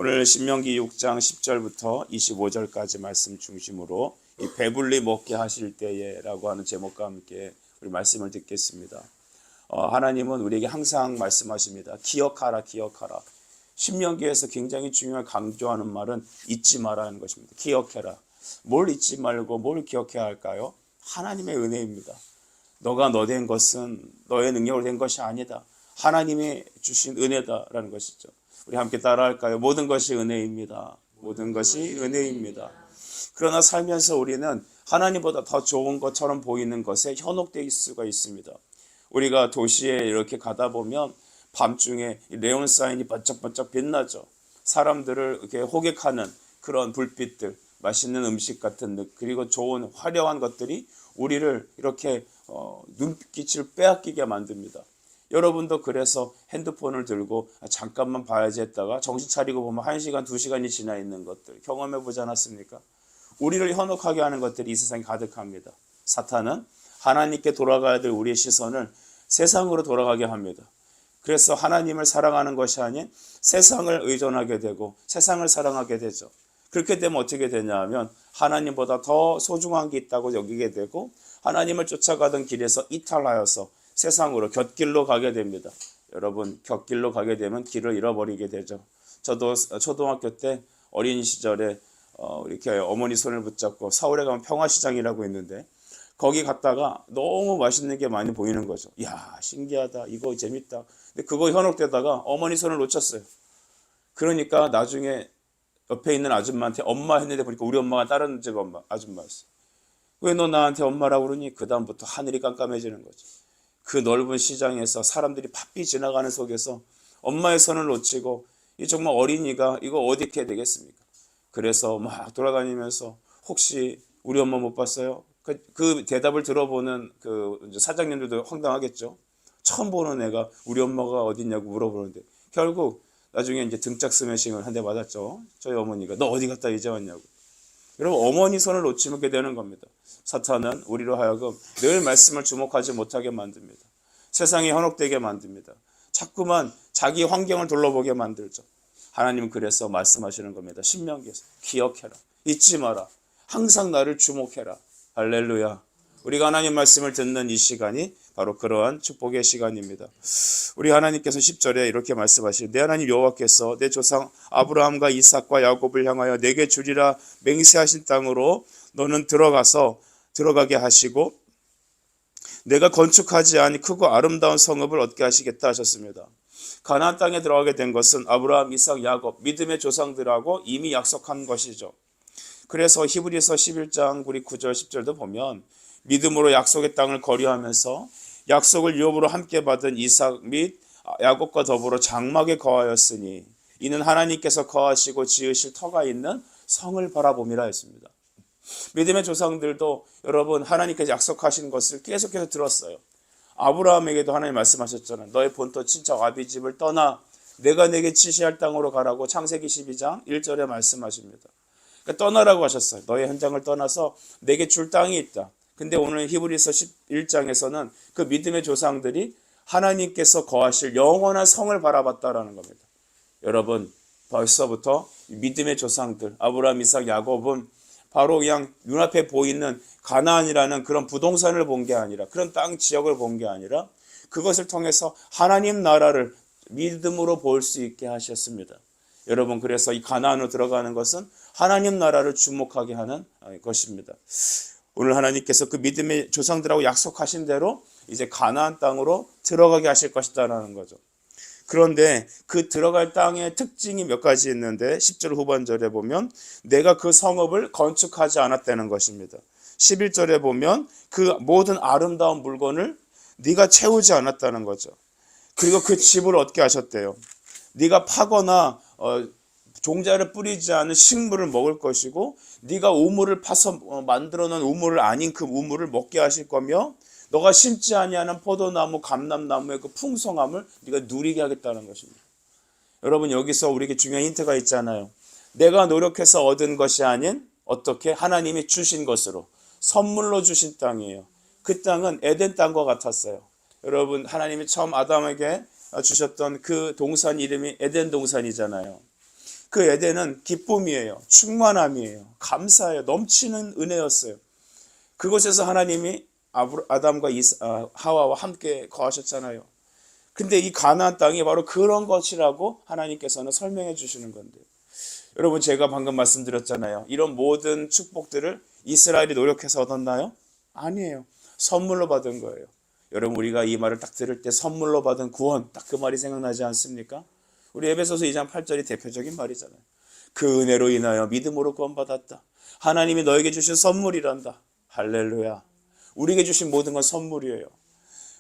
오늘 신명기 6장 10절부터 25절까지 말씀 중심으로 이 배불리 먹게 하실 때에라고 하는 제목과 함께 우리 말씀을 듣겠습니다. 하나님은 우리에게 항상 말씀하십니다. 기억하라, 기억하라. 신명기에서 굉장히 중요한 강조하는 말은 잊지 말라는 것입니다. 기억해라. 뭘 잊지 말고 뭘 기억해야 할까요? 하나님의 은혜입니다. 너가 너 된 것은 너의 능력으로 된 것이 아니다. 하나님이 주신 은혜다라는 것이죠. 우리 함께 따라할까요? 모든 것이 은혜입니다. 모든 것이 은혜입니다. 그러나 살면서 우리는 하나님보다 더 좋은 것처럼 보이는 것에 현혹될 수가 있습니다. 우리가 도시에 이렇게 가다 보면 밤중에 네온 사인이 반짝반짝 빛나죠. 사람들을 이렇게 호객하는 그런 불빛들, 맛있는 음식 같은 그리고 좋은 화려한 것들이 우리를 이렇게 눈빛을 빼앗기게 만듭니다. 여러분도 그래서 핸드폰을 들고 잠깐만 봐야지 했다가 정신 차리고 보면 1시간, 2시간이 지나 있는 것들 경험해 보지 않았습니까? 우리를 현혹하게 하는 것들이 이 세상에 가득합니다. 사탄은 하나님께 돌아가야 될 우리의 시선을 세상으로 돌아가게 합니다. 그래서 하나님을 사랑하는 것이 아닌 세상을 의존하게 되고 세상을 사랑하게 되죠. 그렇게 되면 어떻게 되냐 하면 하나님보다 더 소중한 게 있다고 여기게 되고 하나님을 쫓아가던 길에서 이탈하여서 세상으로 곁길로 가게 됩니다. 여러분, 곁길로 가게 되면 길을 잃어버리게 되죠. 저도 초등학교 때 어린 시절에 이렇게 어머니 손을 붙잡고 서울에 가면 평화시장이라고 있는데 거기 갔다가 너무 맛있는 게 많이 보이는 거죠. 이야, 신기하다. 이거 재밌다. 근데 그거 현혹되다가 어머니 손을 놓쳤어요. 그러니까 나중에 옆에 있는 아줌마한테 엄마 했는데 보니까 우리 엄마가 다른 집 아줌마였어요. 왜 너 나한테 엄마라고 그러니? 그 다음부터 하늘이 깜깜해지는 거죠. 그 넓은 시장에서 사람들이 바삐 지나가는 속에서 엄마의 손을 놓치고 이 정말 어린이가 이거 어디 해야 되겠습니까? 그래서 막 돌아다니면서 혹시 우리 엄마 못 봤어요? 그 대답을 들어보는 그 사장님들도 황당하겠죠. 처음 보는 애가 우리 엄마가 어딨냐고 물어보는데 결국 나중에 이제 등짝 스매싱을 한 대 맞았죠. 저희 어머니가 너 어디 갔다 이제 왔냐고. 여러분, 어머니 손을 놓치게 되는 겁니다. 사탄은 우리로 하여금 늘 말씀을 주목하지 못하게 만듭니다. 세상에 현혹되게 만듭니다. 자꾸만 자기 환경을 둘러보게 만들죠. 하나님은 그래서 말씀하시는 겁니다. 신명기에서 기억해라. 잊지 마라. 항상 나를 주목해라. 할렐루야. 우리가 하나님 말씀을 듣는 이 시간이 바로 그러한 축복의 시간입니다. 우리 하나님께서 10절에 이렇게 말씀하시는 내 하나님 여호와께서 내 조상 아브라함과 이삭과 야곱을 향하여 내게 주리라 맹세하신 땅으로 너는 들어가게 하시고 내가 건축하지 아니 크고 아름다운 성읍을 얻게 하시겠다 하셨습니다. 가나안 땅에 들어가게 된 것은 아브라함, 이삭, 야곱 믿음의 조상들하고 이미 약속한 것이죠. 그래서 히브리서 11장 우리 9절 10절도 보면 믿음으로 약속의 땅을 거류하면서 약속을 유업으로 함께 받은 이삭 및 야곱과 더불어 장막에 거하였으니 이는 하나님께서 거하시고 지으실 터가 있는 성을 바라봄이라 했습니다. 믿음의 조상들도 여러분 하나님께서 약속하신 것을 계속해서 들었어요. 아브라함에게도 하나님 말씀하셨잖아요. 너의 본토 친척 아비 집을 떠나 내가 내게 지시할 땅으로 가라고 창세기 12장 1절에 말씀하십니다. 그러니까 떠나라고 하셨어요. 너의 현장을 떠나서 내게 줄 땅이 있다. 근데 오늘 히브리서 11장에서는 그 믿음의 조상들이 하나님께서 거하실 영원한 성을 바라봤다라는 겁니다. 여러분, 벌써부터 믿음의 조상들 아브라함, 이삭, 야곱은 바로 그냥 눈앞에 보이는 가나안이라는 그런 부동산을 본 게 아니라 그런 땅 지역을 본 게 아니라 그것을 통해서 하나님 나라를 믿음으로 볼 수 있게 하셨습니다. 여러분, 그래서 이 가나안으로 들어가는 것은 하나님 나라를 주목하게 하는 것입니다. 오늘 하나님께서 그 믿음의 조상들하고 약속하신 대로 이제 가나안 땅으로 들어가게 하실 것이다라는 거죠. 그런데 그 들어갈 땅의 특징이 몇 가지 있는데 10절 후반절에 보면 내가 그 성읍을 건축하지 않았다는 것입니다. 11절에 보면 그 모든 아름다운 물건을 네가 채우지 않았다는 거죠. 그리고 그 집을 얻게 하셨대요. 네가 파거나 종자를 뿌리지 않은 식물을 먹을 것이고 네가 우물을 파서 만들어 놓은 우물을 아닌 그 우물을 먹게 하실 거며 너가 심지 아니하는 포도나무, 감람나무의 그 풍성함을 네가 누리게 하겠다는 것입니다. 여러분, 여기서 우리에게 중요한 힌트가 있잖아요. 내가 노력해서 얻은 것이 아닌 어떻게 하나님이 주신 것으로 선물로 주신 땅이에요. 그 땅은 에덴 땅과 같았어요. 여러분, 하나님이 처음 아담에게 주셨던 그 동산 이름이 에덴 동산이잖아요. 그 에덴은 기쁨이에요. 충만함이에요. 감사예요. 넘치는 은혜였어요. 그곳에서 하나님이 아담과 하와와 함께 거하셨잖아요. 근데 이 가나안 땅이 바로 그런 것이라고 하나님께서는 설명해 주시는 건데, 여러분 제가 방금 말씀드렸잖아요. 이런 모든 축복들을 이스라엘이 노력해서 얻었나요? 아니에요. 선물로 받은 거예요. 여러분 우리가 이 말을 딱 들을 때 선물로 받은 구원, 딱 그 말이 생각나지 않습니까? 우리 에베소서 2장 8절이 대표적인 말이잖아요. 그 은혜로 인하여 믿음으로 구원받았다. 하나님이 너에게 주신 선물이란다. 할렐루야. 우리에게 주신 모든 건 선물이에요.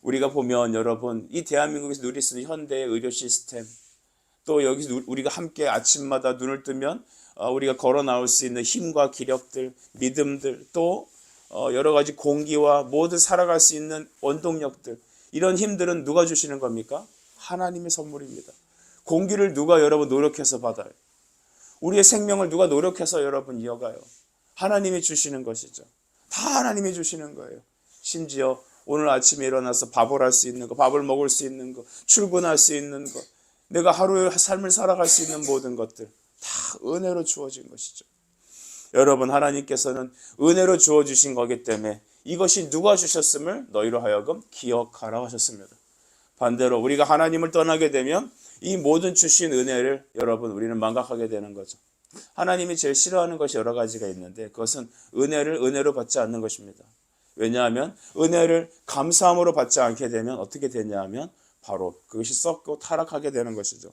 우리가 보면 여러분 이 대한민국에서 누릴 수 있는 현대의 의료 시스템, 또 여기서 우리가 함께 아침마다 눈을 뜨면 우리가 걸어 나올 수 있는 힘과 기력들, 믿음들, 또 여러 가지 공기와 모든 살아갈 수 있는 원동력들, 이런 힘들은 누가 주시는 겁니까? 하나님의 선물입니다. 공기를 누가 여러분 노력해서 받아요? 우리의 생명을 누가 노력해서 여러분 이어가요? 하나님이 주시는 것이죠. 다 하나님이 주시는 거예요. 심지어 오늘 아침에 일어나서 밥을 할 수 있는 거, 밥을 먹을 수 있는 거, 출근할 수 있는 거, 내가 하루의 삶을 살아갈 수 있는 모든 것들 다 은혜로 주어진 것이죠. 여러분 하나님께서는 은혜로 주어주신 거기 때문에 이것이 누가 주셨음을 너희로 하여금 기억하라 하셨습니다. 반대로 우리가 하나님을 떠나게 되면 이 모든 주신 은혜를 여러분 우리는 망각하게 되는 거죠. 하나님이 제일 싫어하는 것이 여러 가지가 있는데 그것은 은혜를 은혜로 받지 않는 것입니다. 왜냐하면 은혜를 감사함으로 받지 않게 되면 어떻게 되냐 하면 바로 그것이 썩고 타락하게 되는 것이죠.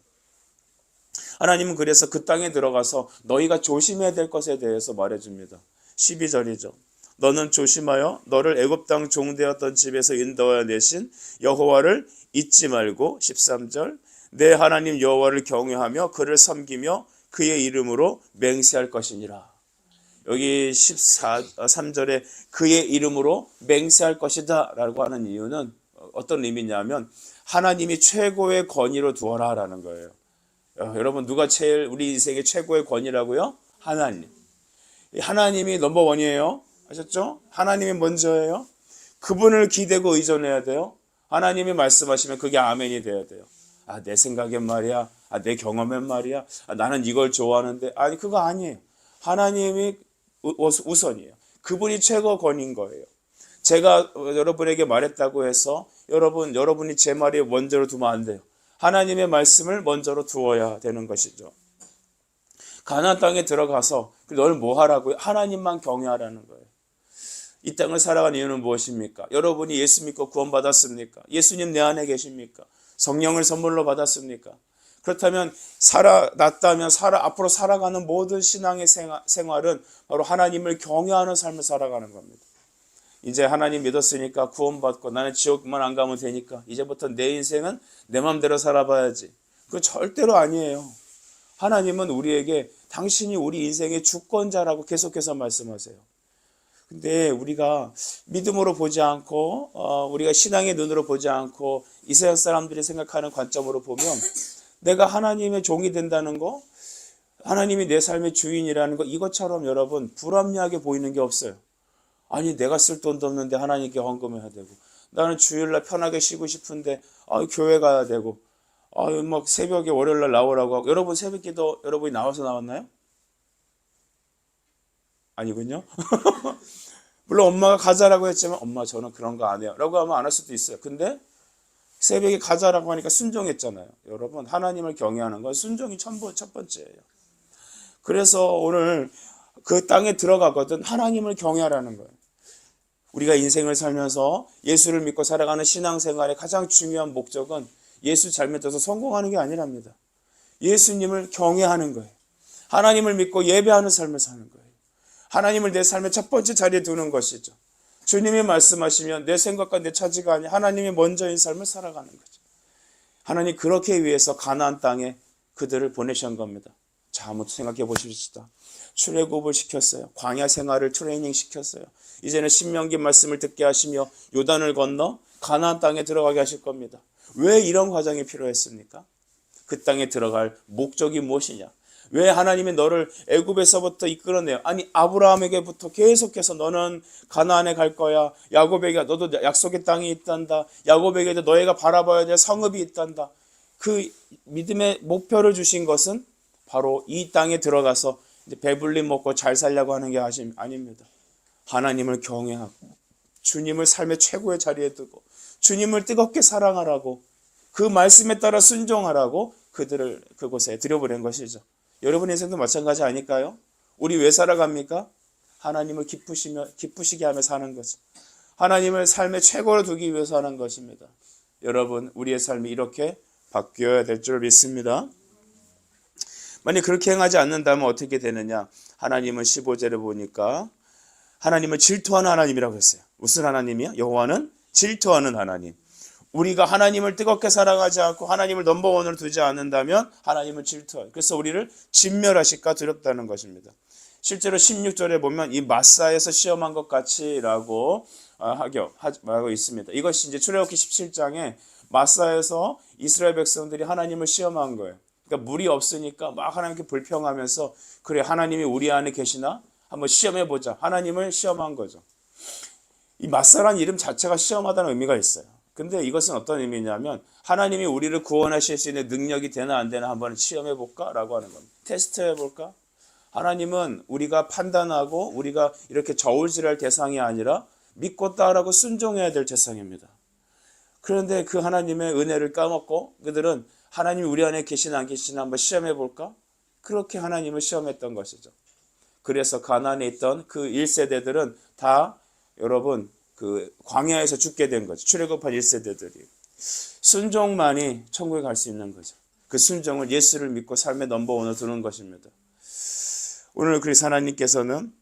하나님은 그래서 그 땅에 들어가서 너희가 조심해야 될 것에 대해서 말해줍니다. 12절이죠. 너는 조심하여 너를 애굽 땅 종되었던 집에서 인도하여 내신 여호와를 잊지 말고 13절 내 하나님 여호와를 경외하며 그를 섬기며 그의 이름으로 맹세할 것이니라. 여기 13절에 그의 이름으로 맹세할 것이다 라고 하는 이유는 어떤 의미냐면 하나님이 최고의 권위로 두어라 라는 거예요. 여러분 누가 제일 우리 인생의 최고의 권위라고요? 하나님. 하나님이 넘버원이에요. 아셨죠? 하나님이 먼저예요. 그분을 기대고 의존해야 돼요. 하나님이 말씀하시면 그게 아멘이 돼야 돼요. 내 생각엔 말이야. 내 경험엔 말이야. 나는 이걸 좋아하는데. 아니 그거 아니에요. 하나님이 우선이에요. 그분이 최고 권위인 거예요. 제가 여러분에게 말했다고 해서 여러분이 제 말이 먼저로 두면 안 돼요. 하나님의 말씀을 먼저로 두어야 되는 것이죠. 가나안 땅에 들어가서 너를 뭐 하라고요? 하나님만 경외하라는 거예요. 이 땅을 살아간 이유는 무엇입니까? 여러분이 예수 믿고 구원받았습니까? 예수님 내 안에 계십니까? 성령을 선물로 받았습니까? 그렇다면 앞으로 살아가는 모든 신앙의 생활은 바로 하나님을 경외하는 삶을 살아가는 겁니다. 이제 하나님 믿었으니까 구원받고 나는 지옥만 안 가면 되니까 이제부터 내 인생은 내 마음대로 살아봐야지. 그거 절대로 아니에요. 하나님은 우리에게 당신이 우리 인생의 주권자라고 계속해서 말씀하세요. 근데 우리가 믿음으로 보지 않고 우리가 신앙의 눈으로 보지 않고 이스라엘 사람들이 생각하는 관점으로 보면 내가 하나님의 종이 된다는 거, 하나님이 내 삶의 주인이라는 거, 이것처럼 여러분 불합리하게 보이는 게 없어요. 아니 내가 쓸 돈도 없는데 하나님께 헌금해야 되고, 나는 주일날 편하게 쉬고 싶은데 교회 가야 되고, 막 새벽에 월요일날 나오라고 하고. 여러분 새벽기도 여러분이 나왔나요? 아니군요. 물론 엄마가 가자라고 했지만 엄마 저는 그런 거 안 해요 라고 하면 안 할 수도 있어요. 근데 새벽에 가자라고 하니까 순종했잖아요. 여러분 하나님을 경외하는 건 순종이 첫 번째예요. 그래서 오늘 그 땅에 들어가거든 하나님을 경외하라는 거예요. 우리가 인생을 살면서 예수를 믿고 살아가는 신앙생활의 가장 중요한 목적은 예수 잘 믿어서 성공하는 게 아니랍니다. 예수님을 경외하는 거예요. 하나님을 믿고 예배하는 삶을 사는 거예요. 하나님을 내 삶의 첫 번째 자리에 두는 것이죠. 주님이 말씀하시면 내 생각과 내 차지가 아니라 하나님이 먼저인 삶을 살아가는 거죠. 하나님 그렇게 위해서 가나안 땅에 그들을 보내신 겁니다. 자, 한번 생각해 보십시다. 출애굽을 시켰어요. 광야 생활을 트레이닝 시켰어요. 이제는 신명기 말씀을 듣게 하시며 요단을 건너 가나안 땅에 들어가게 하실 겁니다. 왜 이런 과정이 필요했습니까? 그 땅에 들어갈 목적이 무엇이냐? 왜 하나님이 너를 애굽에서부터 이끌어내요? 아니 아브라함에게부터 계속해서 너는 가나안에 갈 거야. 야곱에게 너도 약속의 땅이 있단다. 야곱에게도 너희가 바라봐야 될 성읍이 있단다. 그 믿음의 목표를 주신 것은 바로 이 땅에 들어가서 이제 배불리 먹고 잘 살려고 하는 게 아닙니다. 하나님을 경외하고 주님을 삶의 최고의 자리에 두고 주님을 뜨겁게 사랑하라고 그 말씀에 따라 순종하라고 그들을 그곳에 들여보낸 것이죠. 여러분 인생도 마찬가지 아닐까요? 우리 왜 살아갑니까? 하나님을 기쁘시게 하며 사는 거죠. 하나님을 삶의 최고로 두기 위해서 하는 것입니다. 여러분, 우리의 삶이 이렇게 바뀌어야 될 줄 믿습니다. 만약 그렇게 행하지 않는다면 어떻게 되느냐? 하나님은 15절에 보니까 하나님을 질투하는 하나님이라고 했어요. 무슨 하나님이요? 여호와는 질투하는 하나님. 우리가 하나님을 뜨겁게 사랑하지 않고 하나님을 넘버원으로 두지 않는다면 하나님은 질투해요. 그래서 우리를 진멸하실까 두렵다는 것입니다. 실제로 16절에 보면 이 마사에서 시험한 것 같이라고 하고 있습니다. 이것이 이제 출애굽기 17장에 마사에서 이스라엘 백성들이 하나님을 시험한 거예요. 그러니까 물이 없으니까 막 하나님께 불평하면서 그래 하나님이 우리 안에 계시나? 한번 시험해보자. 하나님을 시험한 거죠. 이 마사라는 이름 자체가 시험하다는 의미가 있어요. 근데 이것은 어떤 의미냐면 하나님이 우리를 구원하실 수 있는 능력이 되나 안 되나 한번 시험해볼까? 라고 하는 겁니다. 테스트해볼까? 하나님은 우리가 판단하고 우리가 이렇게 저울질할 대상이 아니라 믿고 따르고 순종해야 될 대상입니다. 그런데 그 하나님의 은혜를 까먹고 그들은 하나님이 우리 안에 계시나 안 계시나 한번 시험해볼까? 그렇게 하나님을 시험했던 것이죠. 그래서 가나안에 있던 그 1세대들은 다 여러분 그 광야에서 죽게 된 거죠. 출애굽한 1세대들이. 순종만이 천국에 갈 수 있는 거죠. 그 순종을 예수를 믿고 삶의 넘버원으로 두는 것입니다. 오늘 그리스도 하나님께서는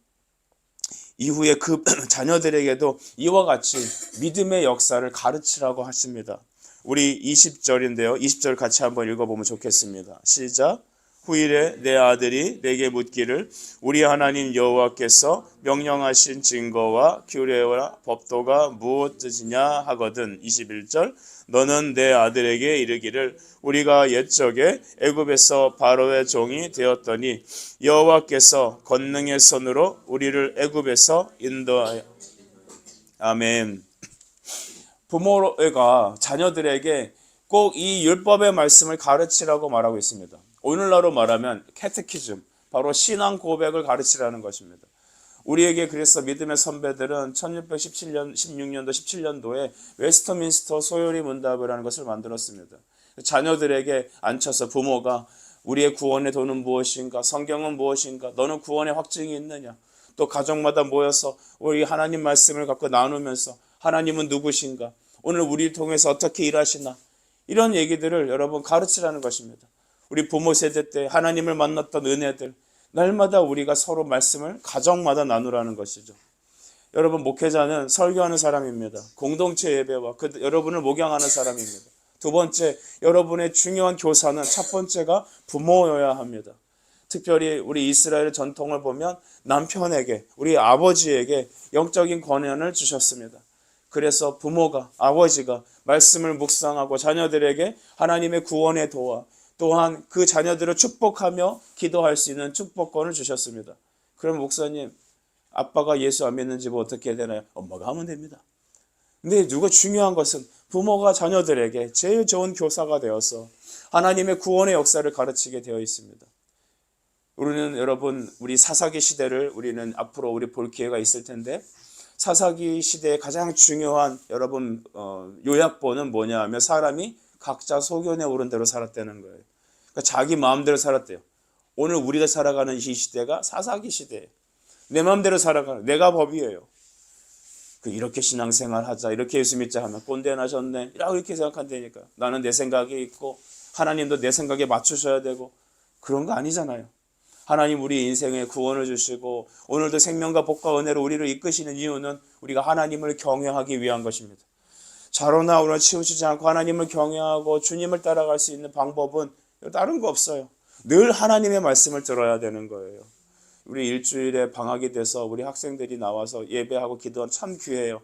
이후에 그 자녀들에게도 이와 같이 믿음의 역사를 가르치라고 하십니다. 우리 20절인데요. 20절 같이 한번 읽어보면 좋겠습니다. 시작. 후일에 내 아들이 내게 묻기를 우리 하나님 여호와께서 명령하신 증거와 규례와 법도가 무엇 뜻이냐 하거든. 21절. 너는 내 아들에게 이르기를 우리가 옛적에 애굽에서 바로의 종이 되었더니 여호와께서 권능의 손으로 우리를 애굽에서 인도하여. 아멘. 부모가 자녀들에게 꼭 이 율법의 말씀을 가르치라고 말하고 있습니다. 오늘날로 말하면 캐테키즘, 바로 신앙 고백을 가르치라는 것입니다. 우리에게 그래서 믿음의 선배들은 1617년, 16년도, 17년도에 웨스터민스터 소요리 문답이라는 것을 만들었습니다. 자녀들에게 앉혀서 부모가 우리의 구원의 도는 무엇인가, 성경은 무엇인가, 너는 구원의 확증이 있느냐, 또 가정마다 모여서 우리 하나님 말씀을 갖고 나누면서 하나님은 누구신가, 오늘 우리를 통해서 어떻게 일하시나, 이런 얘기들을 여러분 가르치라는 것입니다. 우리 부모 세대 때 하나님을 만났던 은혜들, 날마다 우리가 서로 말씀을 가정마다 나누라는 것이죠. 여러분, 목회자는 설교하는 사람입니다. 공동체 예배와 여러분을 목양하는 사람입니다. 두 번째, 여러분의 중요한 교사는 첫 번째가 부모여야 합니다. 특별히 우리 이스라엘 전통을 보면 남편에게, 우리 아버지에게 영적인 권한을 주셨습니다. 그래서 부모가, 아버지가 말씀을 묵상하고 자녀들에게 하나님의 구원의 도와, 또한 그 자녀들을 축복하며 기도할 수 있는 축복권을 주셨습니다. 그럼 목사님, 아빠가 예수 안 믿는지 뭐 어떻게 해야 되나요? 엄마가 하면 됩니다. 근데 중요한 것은 부모가 자녀들에게 제일 좋은 교사가 되어서 하나님의 구원의 역사를 가르치게 되어 있습니다. 우리는 여러분, 우리 사사기 시대를 우리는 앞으로 우리 볼 기회가 있을 텐데, 사사기 시대의 가장 중요한 여러분 요약본은 뭐냐 하면 사람이 각자 소견에 오른 대로 살았다는 거예요. 그러니까 자기 마음대로 살았대요. 오늘 우리가 살아가는 이 시대가 사사기 시대예요. 내 마음대로 살아가는, 내가 법이에요. 이렇게 신앙생활 하자, 이렇게 예수 믿자 하면 꼰대 나셨네, 이렇게 생각한다니까. 나는 내 생각이 있고 하나님도 내 생각에 맞추셔야 되고, 그런 거 아니잖아요. 하나님 우리 인생에 구원을 주시고 오늘도 생명과 복과 은혜로 우리를 이끄시는 이유는 우리가 하나님을 경외하기 위한 것입니다. 자로나 우리를 치우치지 않고 하나님을 경외하고 주님을 따라갈 수 있는 방법은 다른 거 없어요. 늘 하나님의 말씀을 들어야 되는 거예요. 우리 일주일에 방학이 돼서 우리 학생들이 나와서 예배하고 기도하는 참 귀해요.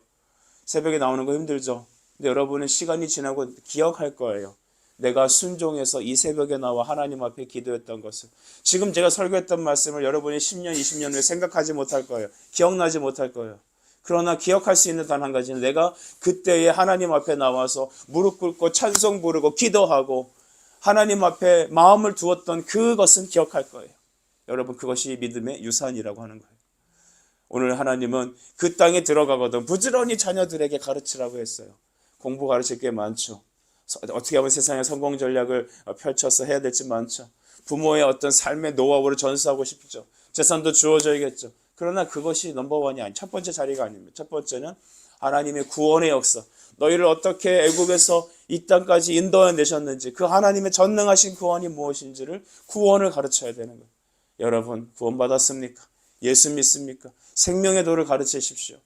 새벽에 나오는 거 힘들죠. 근데 여러분은 시간이 지나고 기억할 거예요. 내가 순종해서 이 새벽에 나와 하나님 앞에 기도했던 것을. 지금 제가 설교했던 말씀을 여러분이 10년, 20년 후에 생각하지 못할 거예요. 기억나지 못할 거예요. 그러나 기억할 수 있는 단 한 가지는 내가 그때에 하나님 앞에 나와서 무릎 꿇고 찬송 부르고 기도하고 하나님 앞에 마음을 두었던 그것은 기억할 거예요. 여러분, 그것이 믿음의 유산이라고 하는 거예요. 오늘 하나님은 그 땅에 들어가거든 부지런히 자녀들에게 가르치라고 했어요. 공부 가르칠 게 많죠. 어떻게 하면 세상의 성공 전략을 펼쳐서 해야 될지 많죠. 부모의 어떤 삶의 노하우를 전수하고 싶죠. 재산도 주어져야겠죠. 그러나 그것이 넘버원이 아닌 첫 번째 자리가 아닙니다. 첫 번째는 하나님의 구원의 역사, 너희를 어떻게 애굽에서 이 땅까지 인도해내셨는지 그 하나님의 전능하신 구원이 무엇인지를 구원을 가르쳐야 되는 거예요. 여러분, 구원받았습니까? 예수 믿습니까? 생명의 도를 가르치십시오.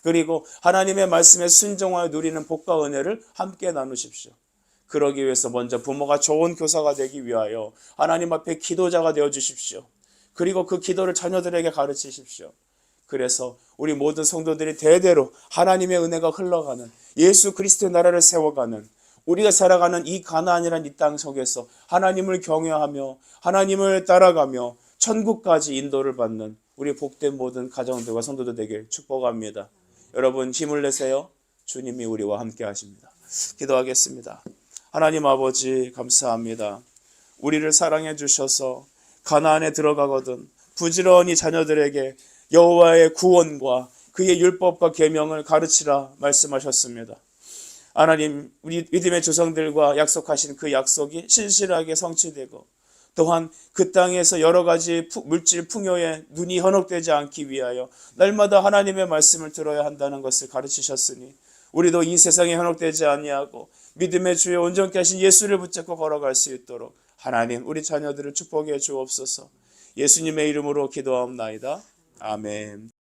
그리고 하나님의 말씀에 순종하여 누리는 복과 은혜를 함께 나누십시오. 그러기 위해서 먼저 부모가 좋은 교사가 되기 위하여 하나님 앞에 기도자가 되어 주십시오. 그리고 그 기도를 자녀들에게 가르치십시오. 그래서 우리 모든 성도들이 대대로 하나님의 은혜가 흘러가는 예수 그리스도의 나라를 세워가는 우리가 살아가는 이 가나안이란 이 땅 속에서 하나님을 경외하며 하나님을 따라가며 천국까지 인도를 받는 우리 복된 모든 가정들과 성도들 되길 축복합니다. 여러분, 힘을 내세요. 주님이 우리와 함께 하십니다. 기도하겠습니다. 하나님 아버지, 감사합니다. 우리를 사랑해 주셔서 가나안에 들어가거든 부지런히 자녀들에게 여호와의 구원과 그의 율법과 계명을 가르치라 말씀하셨습니다. 하나님, 우리 믿음의 조상들과 약속하신 그 약속이 신실하게 성취되고 또한 그 땅에서 여러 가지 물질 풍요에 눈이 현혹되지 않기 위하여 날마다 하나님의 말씀을 들어야 한다는 것을 가르치셨으니 우리도 이 세상에 현혹되지 아니하고 믿음의 주에 온전케 하신 예수를 붙잡고 걸어갈 수 있도록 하나님, 우리 자녀들을 축복해 주옵소서. 예수님의 이름으로 기도하옵나이다. 아멘.